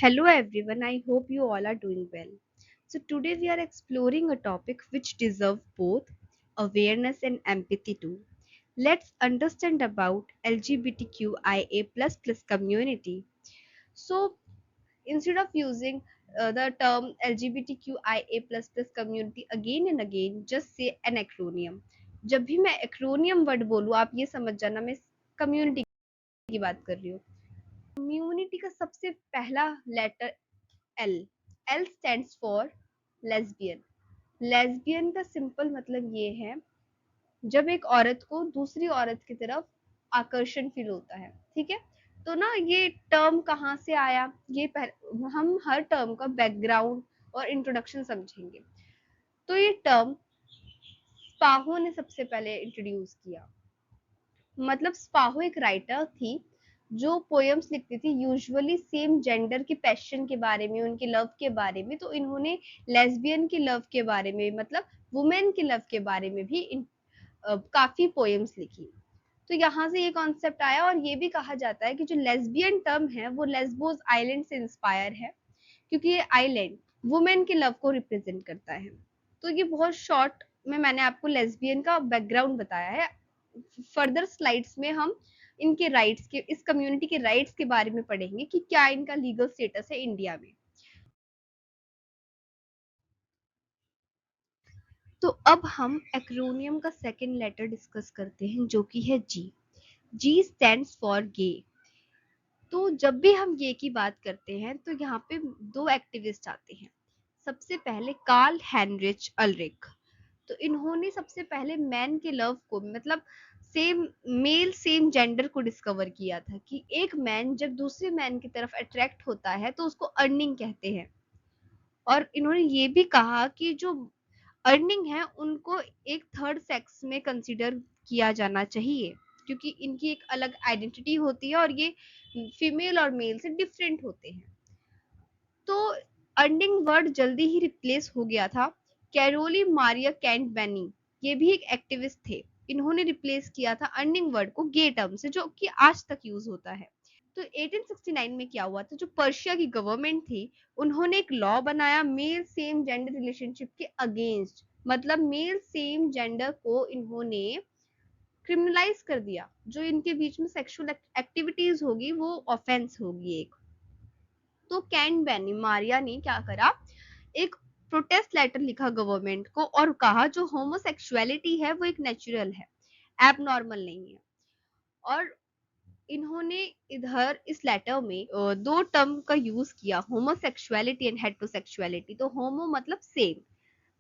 Hello everyone, I hope you all are doing well. So today we are exploring a topic which deserves both awareness and empathy too. Let's understand about LGBTQIA++ community. So instead of using the term LGBTQIA++ community again and again, just say an acronym. जब भी मैं acronym word बोलूँ आप ये समझ जाना मैं community की बात कर रही हूँ. कम्युनिटी का सबसे पहला letter L. L stands for lesbian. Lesbian का सिंपल मतलब ये है जब एक औरत को दूसरी औरत की तरफ आकर्षण फील होता है. ठीक है, तो ना ये टर्म कहाँ से आया, हम हर टर्म का बैकग्राउंड और इंट्रोडक्शन समझेंगे. तो ये टर्म स्पाहो ने सबसे पहले इंट्रोड्यूस किया. मतलब स्पाहो एक राइटर थी जो पोएम्स लिखती थी यूजुअली सेम जेंडर के पैशन के बारे में, उनके लव के बारे में. तो इन्होंने लेस्बियन के लव के बारे में, मतलब वुमेन के लव के बारे में भी काफी पोएम्स लिखी. तो यहाँ से ये कॉन्सेप्ट आया और ये भी कहा जाता है कि जो लेस्बियन टर्म है वो लेस्बोस आइलैंड से इंस्पायर है क्योंकि ये आइलैंड वुमेन के लव को रिप्रेजेंट करता है. तो ये बहुत शॉर्ट में मैंने आपको लेस्बियन का बैकग्राउंड बताया है. फर्दर स्लाइड्स में हम इनके राइट्स के, इस कम्युनिटी के राइट्स के बारे में पढ़ेंगे कि क्या इनका लीगल स्टेटस है इंडिया में. तो अब हम एक्रोनियम का सेकंड लेटर डिस्कस करते हैं जो कि है जी. जी स्टैंड्स फॉर गे. तो जब भी हम गे की बात करते हैं तो यहाँ पे दो एक्टिविस्ट आते हैं. सबसे पहले कार्ल हेनरिच अल्रिक. तो इन्होंने सबसे पहले मैन के लव को, मतलब सेम मेल सेम जेंडर को डिस्कवर किया था कि एक मैन जब दूसरे मैन की तरफ अट्रैक्ट होता है तो उसको अर्निंग कहते हैं. और इन्होंने ये भी कहा कि जो अर्निंग है उनको एक थर्ड सेक्स में कंसीडर किया जाना चाहिए क्योंकि इनकी एक अलग आइडेंटिटी होती है और ये फीमेल और मेल से डिफरेंट होते हैं. तो अर्निंग वर्ड जल्दी ही रिप्लेस हो गया था. कैरोली मारिया कैंट बैनी, ये भी एक एक्टिविस्ट थे. इन्होंने रिप्लेस किया था अर्निंग वर्ड को गे टर्म से जो कि आज तक यूज होता है. तो 1869 में क्या हुआ था, जो पर्शिया की गवर्नमेंट थी उन्होंने एक लॉ बनाया मेल सेम जेंडर रिलेशनशिप के अगेंस्ट. मतलब मेल सेम जेंडर को इन्होंने क्रिमिनलाइज कर दिया. जो इनके बीच में सेक्सुअल एक्टिविटीज होगी वो ऑफेंस होगी एक. तो कैंट बेनी मारिया ने क्या करा, एक प्रोटेस्ट लेटर लिखा गवर्नमेंट को और कहा जो होमोसेक्सुअलिटी है वो एक नेचुरल है, एबनॉर्मल नहीं है. और इन्होंने इधर इस लेटर में दो टर्म का यूज किया, होमोसेक्सुअलिटी एंड हेटेरोसेक्सुअलिटी. तो होमो मतलब सेम,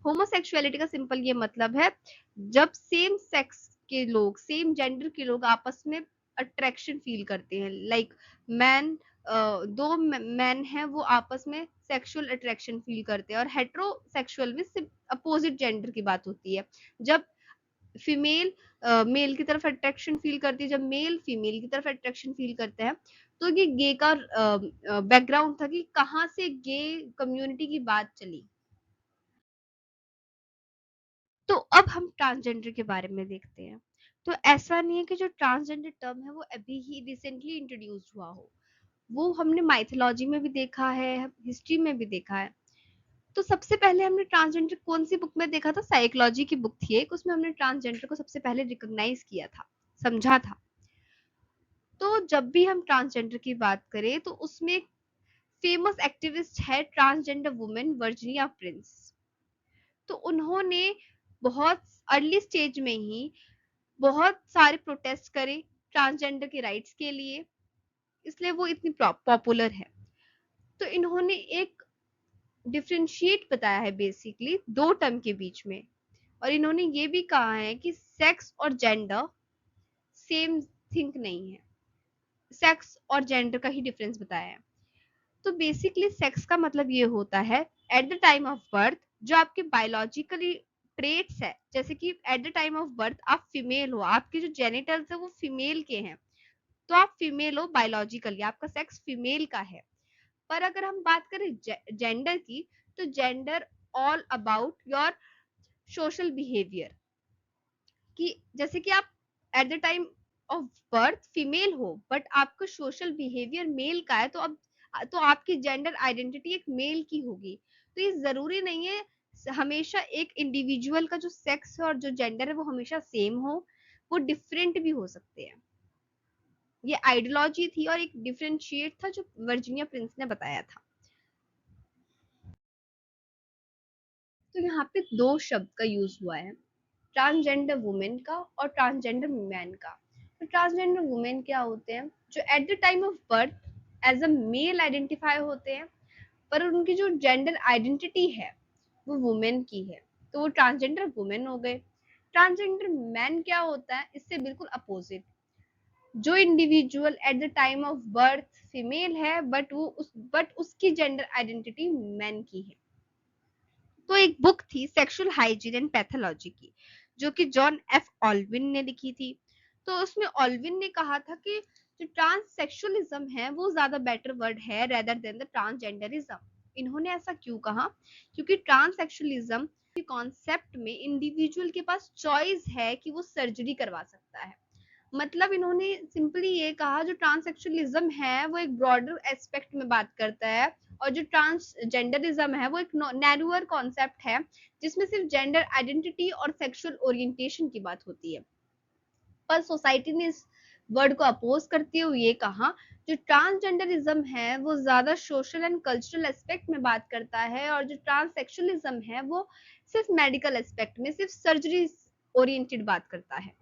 होमोसेक्सुअलिटी का सिंपल ये मतलब है जब सेम सेक्स के लोग, सेम जेंडर के लोग आपस में अट्रैक्शन फील करते हैं. लाइक मैन, दो मैन हैं वो आपस में सेक्सुअल अट्रैक्शन फील करते हैं. और हेटेरोसेक्सुअल में सिर्फ अपोजिट जेंडर की बात होती है. जब फीमेल मेल की तरफ अट्रैक्शन फील करती है, जब मेल फीमेल की तरफ अट्रैक्शन फील करते हैं. तो ये गे का बैकग्राउंड था कि कहाँ से गे कम्युनिटी की बात चली. तो अब हम ट्रांसजेंडर के बारे में देखते हैं. तो ऐसा नहीं है कि जो ट्रांसजेंडर टर्म है वो अभी ही रिसेंटली इंट्रोड्यूस हुआ हो. वो हमने माइथोलॉजी में भी देखा है, हिस्ट्री में भी देखा है. तो सबसे पहले हमने ट्रांसजेंडर कौन सी बुक में देखा था, साइकोलॉजी की बुक थी एक, उसमें हमने ट्रांसजेंडर को सबसे पहले रिकॉग्नाइज किया था, समझा था. तो जब भी हम ट्रांसजेंडर की बात करें तो उसमें फेमस एक्टिविस्ट है ट्रांसजेंडर वुमेन वर्जीनिया प्रिंस. तो उन्होंने बहुत अर्ली स्टेज में ही बहुत सारे प्रोटेस्ट करे ट्रांसजेंडर के राइट्स के लिए, इसलिए वो इतनी पॉपुलर है. तो इन्होंने एक डिफरेंशिएट बताया है बेसिकली दो टर्म के बीच में. और इन्होंने ये भी कहा है कि सेक्स और जेंडर सेम थिंग नहीं है, सेक्स और जेंडर का ही डिफरेंस बताया है. तो बेसिकली सेक्स का मतलब ये होता है eight the time of birth जो आपके बायोलॉजिकली ट्रेट्स है, जैसे कि eight the time of birth आप फीमेल हो, आपके जो जेनिटल्स है वो फीमेल के हैं, तो आप फीमेल हो बायोलॉजिकली, आपका सेक्स फीमेल का है. पर अगर हम बात करें जेंडर की, तो gender all about your social behaviour. कि जैसे कि आप eight the time of birth female हो बट आपका सोशल बिहेवियर मेल का है, तो अब तो आपकी जेंडर आइडेंटिटी एक मेल की होगी। तो ये जरूरी नहीं है हमेशा एक इंडिविजुअल का जो सेक्स और जो जेंडर है वो हमेशा सेम हो, वो डिफरेंट भी हो सकते हैं। ये आइडियोलॉजी थी और एक डिफरेंशिएट था जो वर्जीनिया प्रिंस ने बताया था। तो यहाँ पे दो शब्द का यूज हुआ है, ट्रांसजेंडर वुमेन का और ट्रांसजेंडर मैन का। तो ट्रांसजेंडर वुमेन क्या होते हैं, जो at the time of birth as a male identify होते हैं, पर उनकी जो जेंडर आइडेंटिटी है वो वुमेन की है, तो वो ट्रांसजेंडर वुमेन हो गए। ट्रांसजेंडर मैन क्या होता है, इससे बिल्कुल अपोजिट, जो individual eight the time of birth female है बट उसकी जेंडर आइडेंटिटी मैन की है। तो एक बुक थी सेक्सुअल हाइजीन एंड पैथोलॉजी की, जो कि जॉन एफ ऑल्विन ने लिखी थी। तो उसमें ऑल्विन ने कहा था कि जो ट्रांससेक्सुअलिज्म है वो ज्यादा बेटर वर्ड है रेदर देन द ट्रांसजेंडरिज्म। इन्होंने ऐसा क्यों कहा, क्योंकि ट्रांससेक्सुअलिज्म के कॉन्सेप्ट में इंडिविजुअल के पास चॉइस है कि वो सर्जरी करवा सकता है। मतलब इन्होंने सिंपली ये कहा जो ट्रांससेक्सुअलिज्म है वो एक ब्रॉडर एस्पेक्ट में बात करता है, और जो ट्रांसजेंडरिज्म है वो एक नैरोअर कॉन्सेप्ट है जिसमें सिर्फ जेंडर आइडेंटिटी और सेक्सुअल ओरिएंटेशन की बात होती है। पर सोसाइटी ने इस वर्ड को अपोज करते हुए ये कहा जो ट्रांसजेंडरिज्म है वो ज्यादा सोशल एंड कल्चरल एस्पेक्ट में बात करता है, और जो ट्रांससेक्सुअलिज्म है वो सिर्फ मेडिकल एस्पेक्ट में, सिर्फ सर्जरी ओरिएंटेड बात करता है।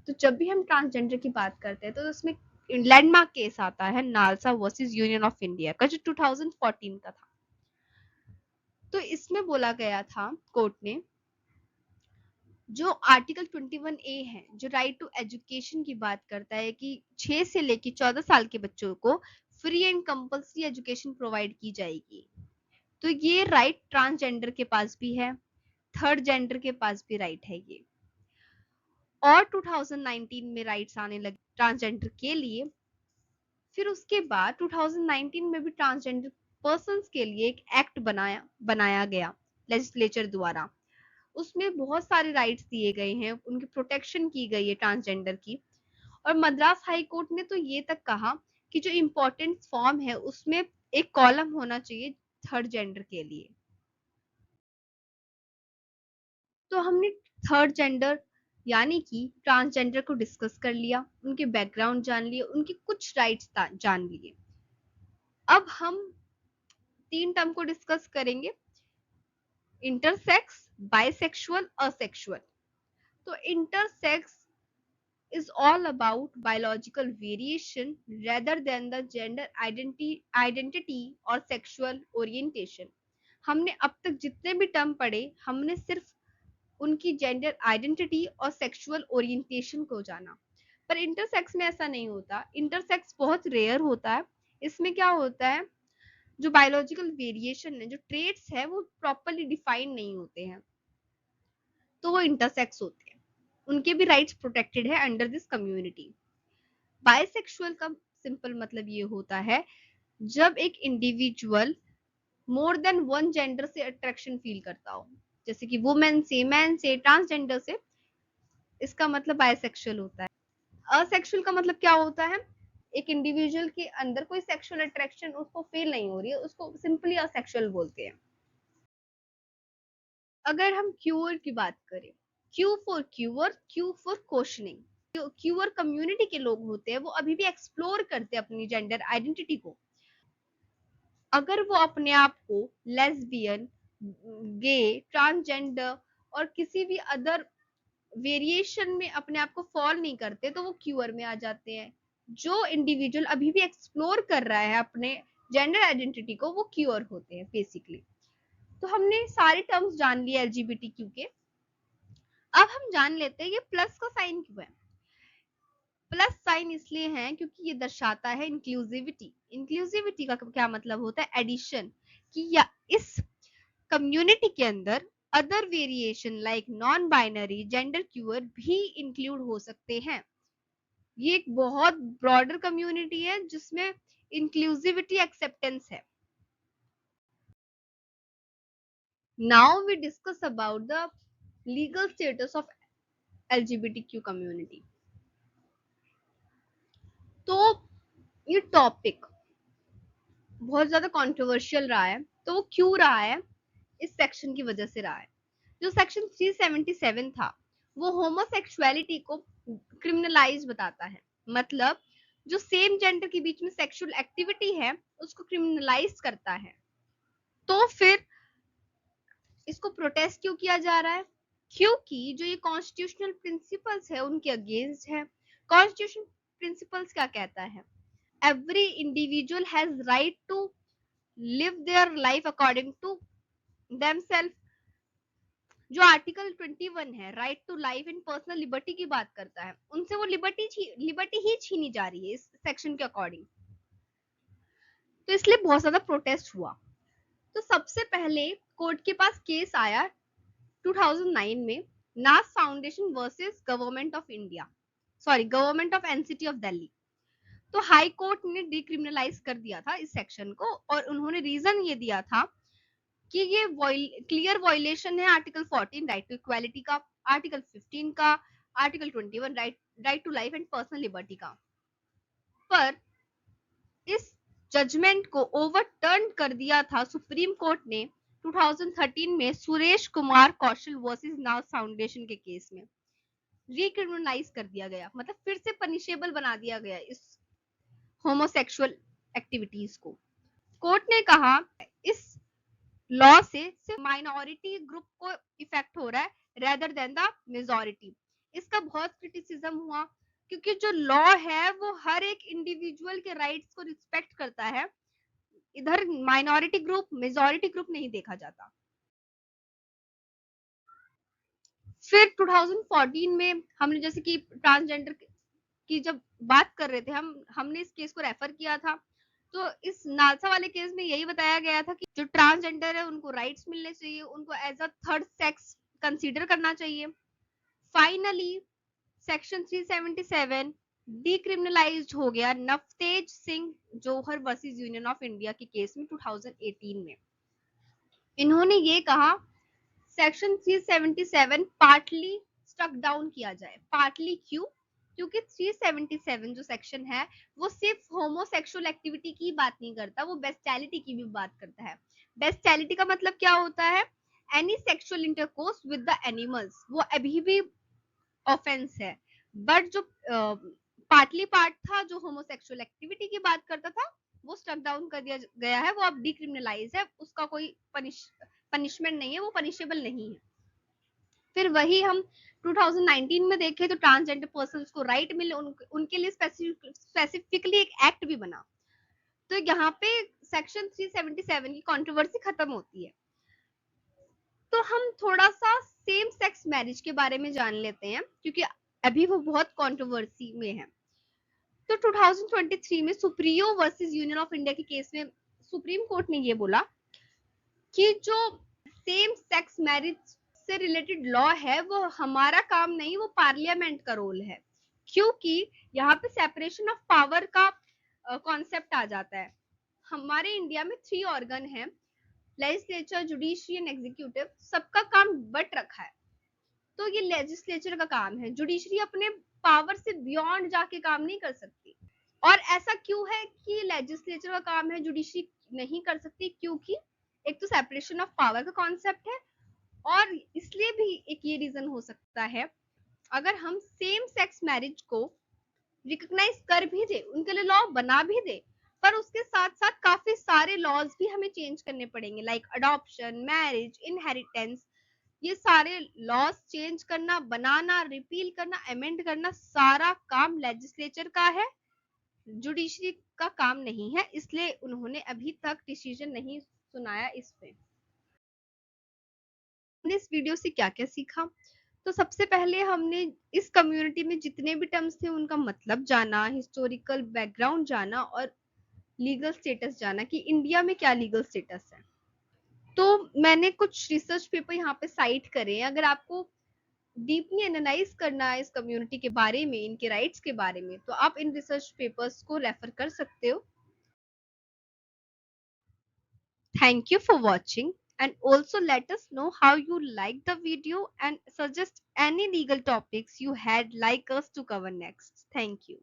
तो जब भी हम ट्रांसजेंडर की बात करते हैं तो उसमें लैंडमार्क केस आता है NALSA versus Union of India का, जो 2014 का था। तो इसमें बोला गया था कोर्ट ने, जो आर्टिकल 21 ए है जो राइट टू एजुकेशन की बात करता है कि 6 से लेकर 14 साल के बच्चों को free and compulsory education provide की जाएगी। तो ये राइट ट्रांसजेंडर के पास भी है, थर्ड जेंडर के पास भी राइट है ये। और 2019 में राइट्स आने लगे ट्रांसजेंडर के लिए। फिर उसके बाद 2019 में भी ट्रांसजेंडर पर्सन्स के लिए एक एक्ट बनाया गया लेजिस्लेचर द्वारा। उसमें बहुत सारे राइट्स दिए गए हैं, उनकी प्रोटेक्शन की गई है ट्रांसजेंडर की। और मद्रास हाई कोर्ट ने तो ये तक कहा कि जो इम्पोर्टेंट फॉर्म है उसमें एक कॉलम होना चाहिए थर्ड जेंडर के लिए। तो हमने थर्ड जेंडर यानी कि ट्रांसजेंडर को डिस्कस कर लिया, उनके बैकग्राउंड जान लिए, उनके कुछ राइट्स जान लिए। अब हम तीन टर्म को डिस्कस करेंगे, इंटरसेक्स, बाइसेक्सुअल, असेक्सुअल। तो intersex is all about biological variation rather than the gender identity or sexual orientation। हमने अब तक जितने भी टर्म पढ़े हमने सिर्फ उनकी जेंडर आइडेंटिटी और सेक्सुअल ओरिएंटेशन को जाना, पर इंटरसेक्स में ऐसा नहीं होता। इंटरसेक्स बहुत रेयर होता है। इसमें क्या होता है, जो बायोलॉजिकल वेरिएशन है, जो ट्रेट्स है वो प्रॉपरली डिफाइन नहीं होते हैं, तो वो इंटरसेक्स होते हैं। उनके भी राइट्स प्रोटेक्टेड है अंडर दिस कम्युनिटी। बाइसेक्सुअल का सिंपल मतलब ये होता है जब एक individual more than one gender से अट्रैक्शन फील करता हो, जैसे कि वुमेन से, मैन से, ट्रांसजेंडर से, इसका मतलब बाइसेक्सुअल होता है। असेक्सुअल का मतलब क्या होता है, एक इंडिविजुअल के अंदर कोई सेक्सुअल अट्रैक्शन उसको फील नहीं हो रही है, उसको सिंपली असेक्सुअल बोलते हैं। अगर हम क्यूअर की बात करें, Q for questioning. Queer community के लोग होते हैं वो अभी भी एक्सप्लोर करते हैं अपनी जेंडर आइडेंटिटी को। अगर वो अपने आप को लेस्बियन, गे, ट्रांसजेंडर और किसी भी अदर वेरिएशन में अपने आप को फॉल नहीं करते तो वो क्यूअर में आ जाते हैं। जो इंडिविजुअल अभी भी एक्सप्लोर कर रहा है अपने जेंडर आइडेंटिटी को वो क्यूअर होते हैं बेसिकली। तो हमने सारे टर्म्स जान लिए एलजीबीटीक्यू के। अब हम जान लेते हैं ये प्लस का साइन क्यों है। प्लस साइन इसलिए है क्योंकि ये दर्शाता है इंक्लूसिविटी। इंक्लूसिविटी का क्या मतलब होता है, एडिशन, कि या इस कम्युनिटी के अंदर other variation like non binary, gender queer भी इंक्लूड हो सकते हैं। ये एक बहुत ब्रॉडर कम्युनिटी है जिसमें इंक्लूसिविटी एक्सेप्टेंस है। Now we discuss about the legal status of LGBTQ community. तो ये टॉपिक बहुत ज्यादा कंट्रोवर्शियल रहा है। तो वो क्यों रहा है? इस सेक्शन की वजह से रहा है। जो सेक्शन 377 था वो होमोसेक्सुअलिटी को क्रिमिनलाइज बताता है। मतलब जो सेम जेंडर के बीच में सेक्सुअल एक्टिविटी है उसको क्रिमिनलाइज करता है। तो फिर इसको प्रोटेस्ट क्यों किया जा रहा है? क्योंकि जो ये कॉन्स्टिट्यूशनल प्रिंसिपल्स है उनके अगेंस्ट है। कॉन्स्टिट्यूशन प्रिंसिपल्स क्या कहता है? Every individual has right to live their life according to themselves. जो आर्टिकल 21 है, right to life and personal liberty की बात करता है, उनसे वो लिबर्टी ही छीनी जा रही है इस सेक्शन के अकॉर्डिंग। तो इसलिए बहुत ज्यादा प्रोटेस्ट हुआ। तो सबसे पहले कोर्ट के पास केस आया 2009 में, नास foundation versus government of India, sorry government of NCT of Delhi. तो हाई कोर्ट ने डिक्रिमिनलाइज कर दिया था इस सेक्शन को, और उन्होंने रीजन ये दिया था कि ये क्लियर वायलेशन है आर्टिकल 14 राइट टू इक्वालिटी का, आर्टिकल 15 का, article 21 right to life and personal liberty का। पर इस जजमेंट को ओवरटर्न कर दिया था सुप्रीम कोर्ट ने 2013 में सुरेश कुमार कौशल वर्सेस नास फाउंडेशन के केस में। रिक्रिमिनलाइज कर दिया गया, मतलब फिर से पनिशेबल बना दिया गया इस होमोसेक्सुअल एक्टिविटीज को। कोर्ट ने कहा इस लॉ से सिर्फ माइनॉरिटी ग्रुप को इफेक्ट हो रहा है रेदर देन द मेजॉरिटी। इसका बहुत क्रिटिसिज्म हुआ क्योंकि जो लॉ है वो हर एक इंडिविजुअल के राइट्स को रिस्पेक्ट करता है, इधर माइनॉरिटी ग्रुप मेजॉरिटी ग्रुप नहीं देखा जाता। फिर 2014 में हमने जैसे कि ट्रांसजेंडर की जब बात कर रहे थे हमने इस केस को रेफर किया था। तो इस नालसा वाले केस में यही बताया गया था कि जो ट्रांसजेंडर है उनको राइट्स मिलने चाहिए, उनको as a third sex consider करना चाहिए। फाइनली सेक्शन 377 डिक्रिमिनलाइज्ड हो गया Navtej Singh Johar versus Union of India के केस में 2018 में। इन्होंने ये कहा सेक्शन 377 पार्टली स्ट्रक डाउन किया जाए। पार्टली क्यों? क्योंकि 377 जो सेक्शन है वो सिर्फ होमोसेक्सुअल एक्टिविटी की बात नहीं करता, वो बेस्टैलिटी की भी बात करता है। बेस्टैलिटी का मतलब क्या होता है? Any sexual intercourse with the animals, वो अभी भी ऑफेंस है। बट जो पार्टली पार्ट था जो होमोसेक्सुअल एक्टिविटी की बात करता था वो स्ट्रक डाउन कर दिया गया है, वो अब डिक्रिमिनलाइज है, उसका कोई पनिशमेंट नहीं है, वो पनिशेबल नहीं है। फिर वही हम 2019 में देखें तो ट्रांसजेंडर पर्सन को राइट मिले, उनके लिए स्पेसिफिकली एक एक्ट भी बना। तो यहाँ पे सेक्शन 377 की कंट्रोवर्सी खत्म होती है। तो हम थोड़ा सा सेम सेक्स मैरिज के बारे में जान लेते हैं क्योंकि अभी वो बहुत कंट्रोवर्सी में है। तो 2023 में Supriyo versus Union of India के केस में सुप्रीम कोर्ट ने ये बोला कि जो सेम सेक्स मैरिज से रिलेटेड लॉ है वो हमारा काम नहीं, वो पार्लियामेंट का रोल है। क्योंकि यहाँ पे सेपरेशन ऑफ पावर का कॉन्सेप्ट आ जाता है। हमारे इंडिया में 3 ऑर्गन है, लेजिस्लेचर, जुडिशरी एंड एग्जीक्यूटिव, सबका काम बट रखा है। तो ये लेजिस्लेचर का काम है, जुडिशरी अपने पावर से बियॉन्ड जाके काम नहीं कर सकती। और ऐसा क्यों है कि लेजिस्लेचर का काम है, जुडिशरी नहीं कर सकती? क्योंकि एक तो सेपरेशन ऑफ पावर का कॉन्सेप्ट है, और इसलिए भी एक ये रीजन हो सकता है अगर हम सेम सेक्स मैरिज को रिकॉग्नाइज कर भी दे, उनके लिए लॉ बना भी दे, पर उसके साथ साथ काफी सारे लॉज भी हमें चेंज करने पड़ेंगे, लाइक अडॉप्शन, मैरिज, इनहेरिटेंस। ये सारे लॉज चेंज करना, बनाना, रिपील करना, अमेंड करना, सारा काम लेजिस्लेचर का है, जुडिशरी का काम नहीं है। इसलिए उन्होंने अभी तक डिसीजन नहीं सुनाया इस पे। हमने इस वीडियो से क्या क्या सीखा? तो सबसे पहले हमने इस कम्युनिटी में जितने भी टर्म्स थे उनका मतलब जाना, हिस्टोरिकल बैकग्राउंड जाना, और लीगल स्टेटस जाना कि इंडिया में क्या लीगल स्टेटस है। तो मैंने कुछ रिसर्च पेपर यहाँ पे साइट करे हैं। अगर आपको डीपली एनालाइज करना है इस कम्युनिटी के बारे में, इनके राइट्स के बारे में, तो आप इन रिसर्च पेपर्स को रेफर कर सकते हो। Thank you for watching, and also let us know how you liked the video and suggest any legal topics you had like us to cover next. Thank you.